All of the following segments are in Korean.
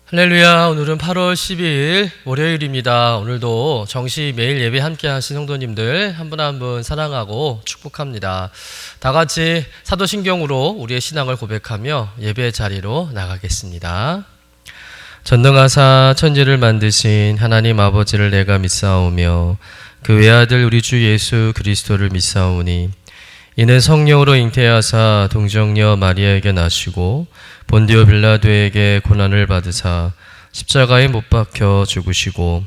할렐루야. 오늘은 8월 12일 월요일입니다. 오늘도 정시 매일 예배 함께 하신 성도님들 한 분 한 분 사랑하고 축복합니다. 다 같이 사도신경으로 우리의 신앙을 고백하며 예배 자리로 나가겠습니다. 전능하사 천지를 만드신 하나님 아버지를 내가 믿사오며 그 외아들 우리 주 예수 그리스도를 믿사오니 이는 성령으로 잉태하사 동정녀 마리아에게 나시고 본디오 빌라도에게 고난을 받으사 십자가에 못 박혀 죽으시고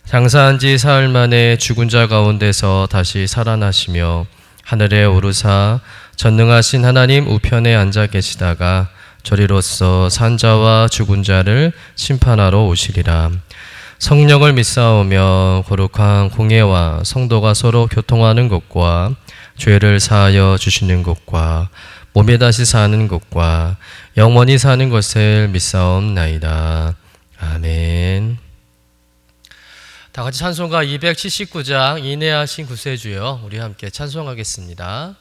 장사한 지 사흘 만에 죽은 자 가운데서 다시 살아나시며 하늘에 오르사 전능하신 하나님 우편에 앉아 계시다가 저리로서 산 자와 죽은 자를 심판하러 오시리라. 성령을 믿사오며 거룩한 공예와 성도가 서로 교통하는 것과 죄를 사하여 주시는 것과 몸에 다시 사는 것과 영원히 사는 것을 믿사옵나이다. 아멘. 다 같이 찬송가 279장 인내하신 구세주여 우리 함께 찬송하겠습니다.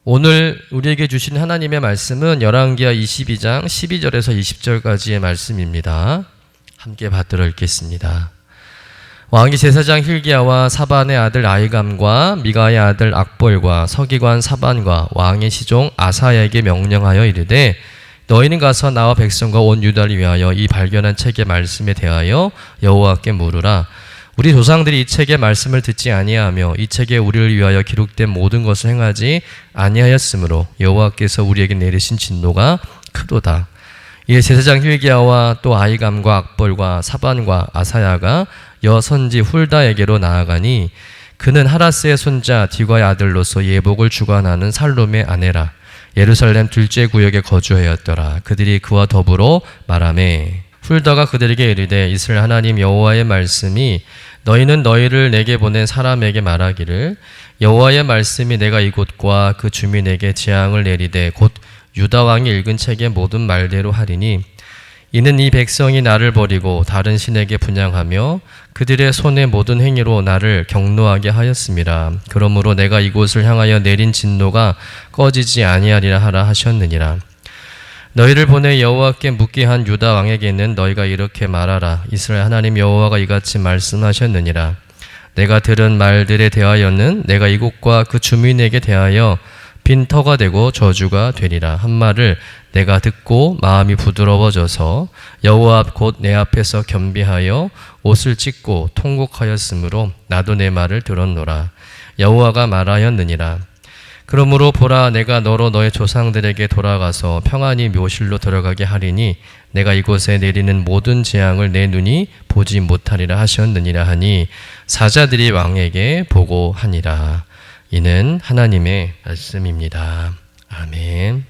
오늘 우리에게 주신 하나님의 말씀은 열왕기하 22장 12절에서 20절까지의 말씀입니다. 함께 받들어 읽겠습니다. 왕이 제사장 힐기야와 사반의 아들 아히감과 미가의 아들 악볼과 서기관 사반과 왕의 시종 아사야에게 명령하여 이르되 너희는 가서 나와 백성과 온 유다를 위하여 이 발견한 책의 말씀에 대하여 여호와께 물으라. 우리 조상들이 이 책의 말씀을 듣지 아니하며 이 책에 우리를 위하여 기록된 모든 것을 행하지 아니하였으므로 여호와께서 우리에게 내리신 진노가 크도다. 이에 제사장 힐기야와 또 아히감과 악볼과 사반과 아사야가 여선지 훌다에게로 나아가니 그는 하라스의 손자 디과의 아들로서 예복을 주관하는 살룸의 아내라. 예루살렘 둘째 구역에 거주하였더라. 그들이 그와 더불어 말하매 훌다가 그들에게 이르되 이스라엘 하나님 여호와의 말씀이 너희는 너희를 내게 보낸 사람에게 말하기를 여호와의 말씀이 내가 이곳과 그 주민에게 재앙을 내리되 곧 유다 왕이 읽은 책의 모든 말대로 하리니 이는 이 백성이 나를 버리고 다른 신에게 분향하며 그들의 손의 모든 행위로 나를 경노하게 하였음이라. 그러므로 내가 이곳을 향하여 내린 진노가 꺼지지 아니하리라 하라 하셨느니라. 너희를 보내 여호와께 묻게 한 유다 왕에게는 너희가 이렇게 말하라. 이스라엘 하나님 여호와가 이같이 말씀하셨느니라. 내가 들은 말들에 대하여는 내가 이곳과 그 주민에게 대하여 빈터가 되고 저주가 되리라 한 말을 내가 듣고 마음이 부드러워져서 여호와 곧 내 앞에서 겸비하여 옷을 찢고 통곡하였으므로 나도 내 말을 들었노라. 여호와가 말하였느니라. 그러므로 보라 내가 너로 너의 조상들에게 돌아가서 평안히 묘실로 들어가게 하리니 내가 이곳에 내리는 모든 재앙을 내 눈이 보지 못하리라 하셨느니라 하니 사자들이 왕에게 보고하니라. 이는 하나님의 말씀입니다. 아멘.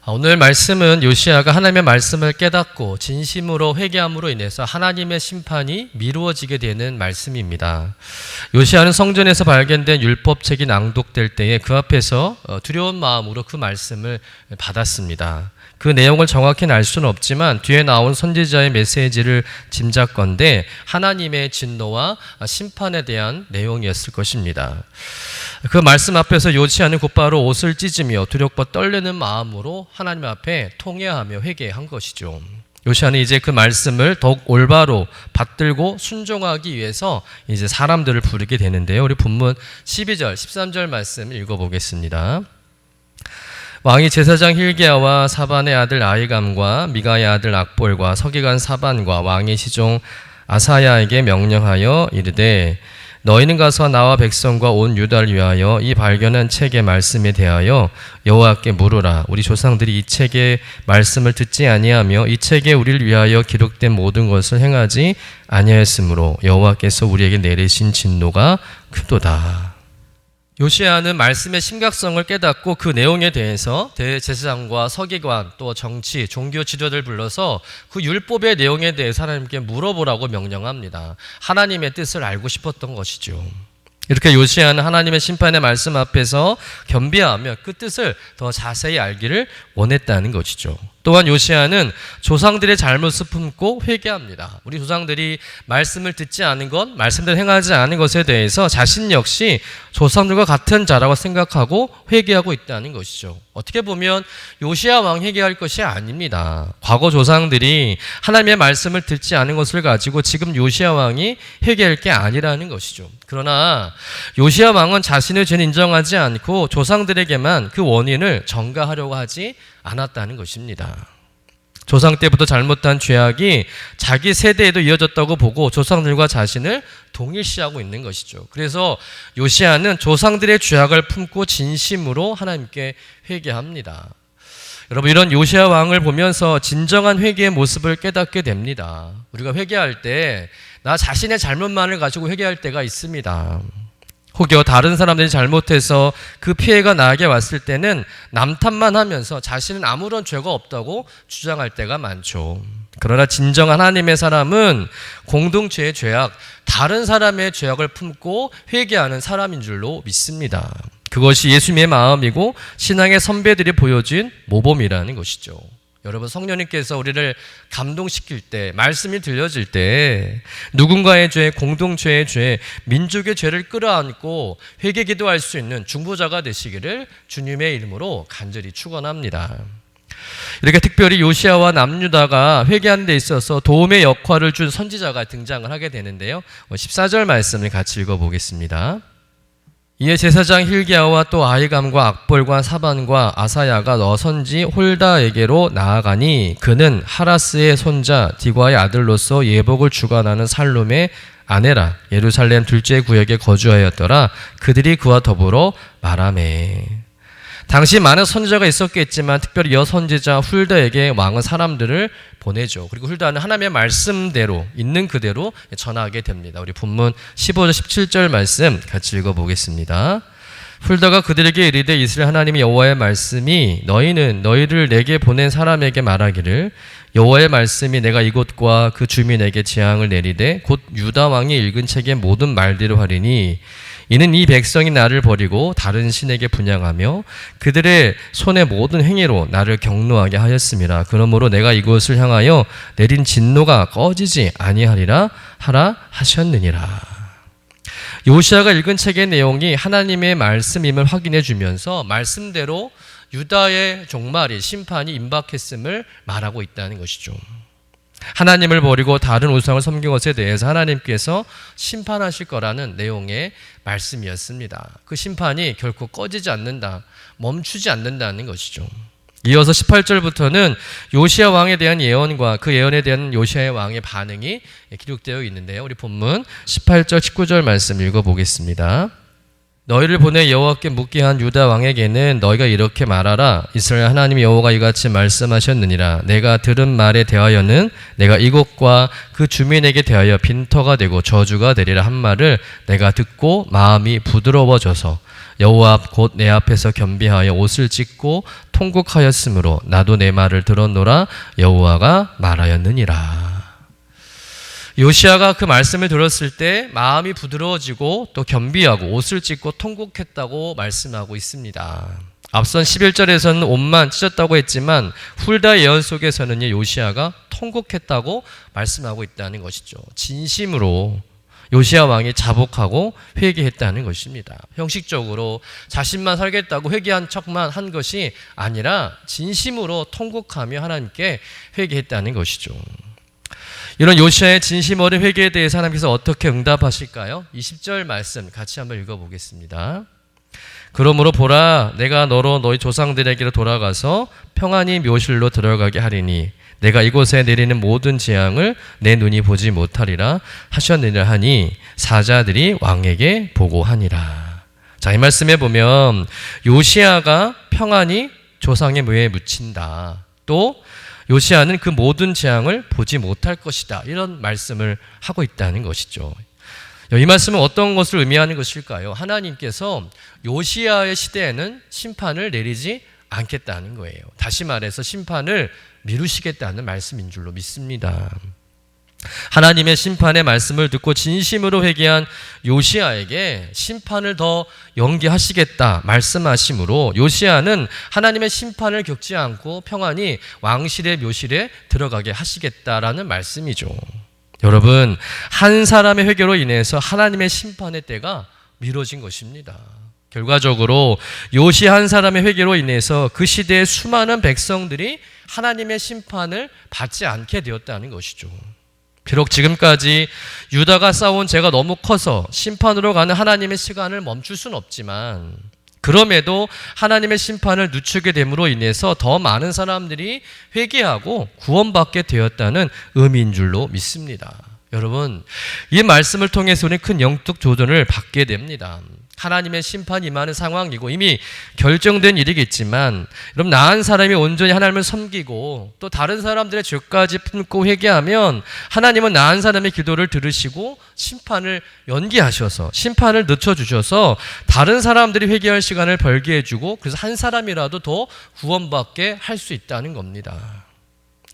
오늘 말씀은 요시야가 하나님의 말씀을 깨닫고 진심으로 회개함으로 인해서 하나님의 심판이 미루어지게 되는 말씀입니다. 요시야는 성전에서 발견된 율법책이 낭독될 때에 그 앞에서 두려운 마음으로 그 말씀을 받았습니다. 그 내용을 정확히는 알 수는 없지만 뒤에 나온 선지자의 메시지를 짐작건대 하나님의 진노와 심판에 대한 내용이었을 것입니다. 그 말씀 앞에서 요시야는 곧바로 옷을 찢으며 두렵고 떨리는 마음으로 하나님 앞에 통회하며 회개한 것이죠. 요시야는 이제 그 말씀을 더욱 올바로 받들고 순종하기 위해서 이제 사람들을 부르게 되는데요. 우리 본문 12절, 13절 말씀 읽어보겠습니다. 왕이 제사장 힐기야와 사반의 아들 아히감과 미가의 아들 악볼과 서기관 사반과 왕의 시종 아사야에게 명령하여 이르되 너희는 가서 나와 백성과 온 유다를 위하여 이 발견한 책의 말씀에 대하여 여호와께 물으라. 우리 조상들이 이 책의 말씀을 듣지 아니하며 이 책에 우리를 위하여 기록된 모든 것을 행하지 아니하였으므로 여호와께서 우리에게 내리신 진노가 크도다. 요시야는 말씀의 심각성을 깨닫고 그 내용에 대해서 대제사장과 서기관 또 정치, 종교 지도자를 불러서 그 율법의 내용에 대해서 하나님께 물어보라고 명령합니다. 하나님의 뜻을 알고 싶었던 것이죠. 이렇게 요시야는 하나님의 심판의 말씀 앞에서 겸비하며 그 뜻을 더 자세히 알기를 원했다는 것이죠. 또한 요시야는 조상들의 잘못을 품고 회개합니다. 우리 조상들이 말씀을 듣지 않은 것, 말씀대로 행하지 않은 것에 대해서 자신 역시 조상들과 같은 자라고 생각하고 회개하고 있다는 것이죠. 어떻게 보면 요시야 왕 회개할 것이 아닙니다. 과거 조상들이 하나님의 말씀을 듣지 않은 것을 가지고 지금 요시야 왕이 회개할 게 아니라는 것이죠. 그러나 요시야 왕은 자신의 죄는 인정하지 않고 조상들에게만 그 원인을 전가하려고 하지 않았다는 것입니다. 조상 때부터 잘못한 죄악이 자기 세대에도 이어졌다고 보고 조상들과 자신을 동일시하고 있는 것이죠. 그래서 요시야는 조상들의 죄악을 품고 진심으로 하나님께 회개합니다. 여러분, 이런 요시야 왕을 보면서 진정한 회개의 모습을 깨닫게 됩니다. 우리가 회개할 때 나 자신의 잘못만을 가지고 회개할 때가 있습니다. 혹여 다른 사람들이 잘못해서 그 피해가 나에게 왔을 때는 남 탓만 하면서 자신은 아무런 죄가 없다고 주장할 때가 많죠. 그러나 진정한 하나님의 사람은 공동체의 죄악, 다른 사람의 죄악을 품고 회개하는 사람인 줄로 믿습니다. 그것이 예수님의 마음이고 신앙의 선배들이 보여준 모범이라는 것이죠. 여러분, 성령님께서 우리를 감동시킬 때, 말씀이 들려질 때 누군가의 죄, 공동체의 죄, 민족의 죄를 끌어안고 회개 기도할 수 있는 중보자가 되시기를 주님의 이름으로 간절히 축원합니다. 이렇게 특별히 요시야와 남유다가 회개하는 데 있어서 도움의 역할을 준 선지자가 등장을 하게 되는데요. 14절 말씀을 같이 읽어보겠습니다. 이에 제사장 힐기야와 또 아히감과 악볼과 사반과 아사야가 너선지 홀다에게로 나아가니 그는 하라스의 손자 디과의 아들로서 예복을 주관하는 살룸의 아내라. 예루살렘 둘째 구역에 거주하였더라. 그들이 그와 더불어 말하매. 당시 많은 선지자가 있었겠지만 특별히 여선지자 훌다에게 왕은 사람들을 보내죠. 그리고 훌다는 하나님의 말씀대로 있는 그대로 전하게 됩니다. 우리 본문 15절 17절 말씀 같이 읽어보겠습니다. 훌다가 그들에게 이르되 이스라엘 하나님의 여호와의 말씀이 너희는 너희를 내게 보낸 사람에게 말하기를 여호와의 말씀이 내가 이곳과 그 주민에게 재앙을 내리되 곧 유다 왕이 읽은 책의 모든 말대로 하리니 이는 이 백성이 나를 버리고 다른 신에게 분향하며 그들의 손의 모든 행위로 나를 경노하게 하였음이라. 그러므로 내가 이곳을 향하여 내린 진노가 꺼지지 아니하리라 하라 하셨느니라. 요시아가 읽은 책의 내용이 하나님의 말씀임을 확인해 주면서 말씀대로 유다의 종말이 심판이 임박했음을 말하고 있다는 것이죠. 하나님을 버리고 다른 우상을 섬긴 것에 대해서 하나님께서 심판하실 거라는 내용의 말씀이었습니다. 그 심판이 결코 꺼지지 않는다, 멈추지 않는다는 것이죠. 이어서 18절부터는 요시야 왕에 대한 예언과 그 예언에 대한 요시야 왕의 반응이 기록되어 있는데요. 우리 본문 18절 19절 말씀 읽어보겠습니다. 너희를 보내 여호와께 묻게 한 유다 왕에게는 너희가 이렇게 말하라. 이스라엘 하나님 여호와가 이같이 말씀하셨느니라. 내가 들은 말에 대하여는 내가 이곳과 그 주민에게 대하여 빈터가 되고 저주가 되리라 한 말을 내가 듣고 마음이 부드러워져서 여호와 앞 곧 내 앞에서 겸비하여 옷을 찢고 통곡하였으므로 나도 내 말을 들었노라 여호와가 말하였느니라. 요시아가 그 말씀을 들었을 때 마음이 부드러워지고 또 겸비하고 옷을 찢고 통곡했다고 말씀하고 있습니다. 앞선 11절에서는 옷만 찢었다고 했지만 훌다 예언 속에서는 요시아가 통곡했다고 말씀하고 있다는 것이죠. 진심으로 요시아 왕이 자복하고 회개했다는 것입니다. 형식적으로 자신만 살겠다고 회개한 척만 한 것이 아니라 진심으로 통곡하며 하나님께 회개했다는 것이죠. 이런 요시아의 진심 어린 회개에 대해서 하나님께서 어떻게 응답하실까요? 20절 말씀 같이 한번 읽어보겠습니다. 그러므로 보라, 내가 너로 너희 조상들에게로 돌아가서 평안히 묘실로 들어가게 하리니 내가 이곳에 내리는 모든 재앙을 내 눈이 보지 못하리라 하셨느니라 하니 사자들이 왕에게 보고하니라. 자, 이 말씀에 보면 요시아가 평안히 조상의 묘에 묻힌다. 또 요시아는 그 모든 재앙을 보지 못할 것이다. 이런 말씀을 하고 있다는 것이죠. 이 말씀은 어떤 것을 의미하는 것일까요? 하나님께서 요시아의 시대에는 심판을 내리지 않겠다는 거예요. 다시 말해서 심판을 미루시겠다는 말씀인 줄로 믿습니다. 하나님의 심판의 말씀을 듣고 진심으로 회개한 요시아에게 심판을 더 연기하시겠다 말씀하심으로 요시아는 하나님의 심판을 겪지 않고 평안히 왕실의 묘실에 들어가게 하시겠다라는 말씀이죠. 여러분, 한 사람의 회개로 인해서 하나님의 심판의 때가 미뤄진 것입니다. 결과적으로 요시아 한 사람의 회개로 인해서 그 시대의 수많은 백성들이 하나님의 심판을 받지 않게 되었다는 것이죠. 비록 지금까지 유다가 쌓아온 죄가 너무 커서 심판으로 가는 하나님의 시간을 멈출 수는 없지만 그럼에도 하나님의 심판을 늦추게 됨으로 인해서 더 많은 사람들이 회개하고 구원받게 되었다는 의미인 줄로 믿습니다. 여러분, 이 말씀을 통해서 우리는 큰 영적 조언을 받게 됩니다. 하나님의 심판이 임하는 상황이고 이미 결정된 일이겠지만 여러분, 나은 사람이 온전히 하나님을 섬기고 또 다른 사람들의 죄까지 품고 회개하면 하나님은 나은 사람의 기도를 들으시고 심판을 연기하셔서 심판을 늦춰주셔서 다른 사람들이 회개할 시간을 벌게 해주고 그래서 한 사람이라도 더 구원받게 할 수 있다는 겁니다.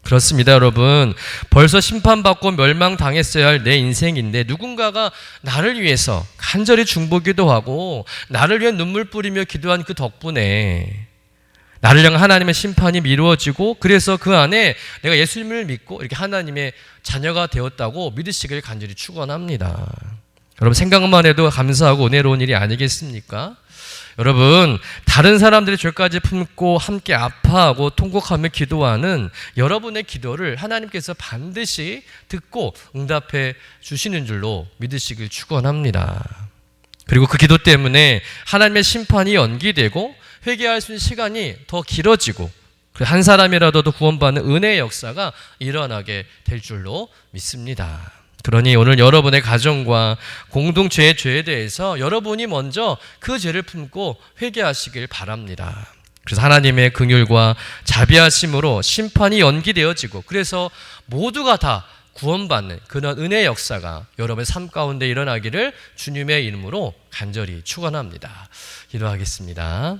그렇습니다, 여러분. 벌써 심판받고 멸망당했어야 할 내 인생인데 누군가가 나를 위해서 간절히 중보기도하고 나를 위해 눈물 뿌리며 기도한 그 덕분에 나를 향한 하나님의 심판이 미루어지고 그래서 그 안에 내가 예수님을 믿고 이렇게 하나님의 자녀가 되었다고 믿으시길 간절히 축원합니다. 여러분, 생각만 해도 감사하고 은혜로운 일이 아니겠습니까? 여러분, 다른 사람들의 죄까지 품고 함께 아파하고 통곡하며 기도하는 여러분의 기도를 하나님께서 반드시 듣고 응답해 주시는 줄로 믿으시길 축원합니다. 그리고 그 기도 때문에 하나님의 심판이 연기되고 회개할 수 있는 시간이 더 길어지고 한 사람이라도 구원받는 은혜의 역사가 일어나게 될 줄로 믿습니다. 그러니 오늘 여러분의 가정과 공동체의 죄에 대해서 여러분이 먼저 그 죄를 품고 회개하시길 바랍니다. 그래서 하나님의 긍휼과 자비하심으로 심판이 연기되어지고 그래서 모두가 다 구원받는 그런 은혜의 역사가 여러분의 삶 가운데 일어나기를 주님의 이름으로 간절히 축원합니다. 기도하겠습니다.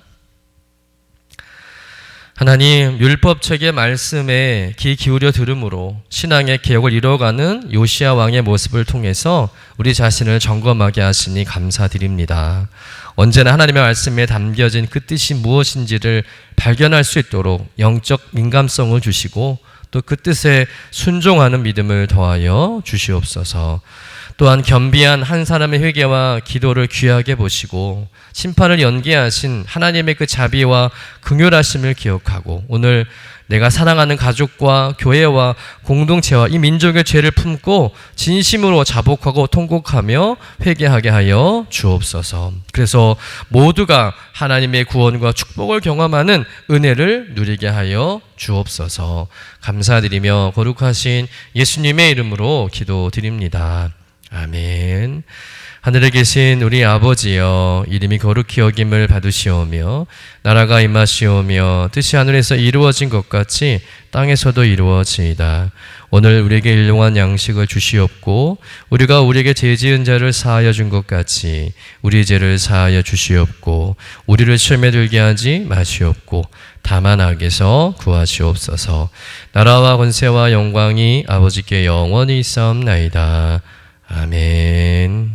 하나님, 율법책의 말씀에 귀 기울여 들음으로 신앙의 개혁을 이뤄가는 요시야 왕의 모습을 통해서 우리 자신을 점검하게 하시니 감사드립니다. 언제나 하나님의 말씀에 담겨진 그 뜻이 무엇인지를 발견할 수 있도록 영적 민감성을 주시고 또 그 뜻에 순종하는 믿음을 더하여 주시옵소서. 또한 겸비한 한 사람의 회개와 기도를 귀하게 보시고 심판을 연기하신 하나님의 그 자비와 긍휼하심을 기억하고 오늘 내가 사랑하는 가족과 교회와 공동체와 이 민족의 죄를 품고 진심으로 자복하고 통곡하며 회개하게 하여 주옵소서. 그래서 모두가 하나님의 구원과 축복을 경험하는 은혜를 누리게 하여 주옵소서. 감사드리며 거룩하신 예수님의 이름으로 기도드립니다. 아멘. 하늘에 계신 우리 아버지여, 이름이 거룩히 여김을 받으시오며 나라가 임하시오며 뜻이 하늘에서 이루어진 것 같이 땅에서도 이루어지이다. 오늘 우리에게 일용할 양식을 주시옵고 우리가 우리에게 죄 지은 자를 사하여 준 것 같이 우리 죄를 사하여 주시옵고 우리를 시험에 들게 하지 마시옵고 다만 악에서 구하시옵소서. 나라와 권세와 영광이 아버지께 영원히 있사옵나이다. 아멘.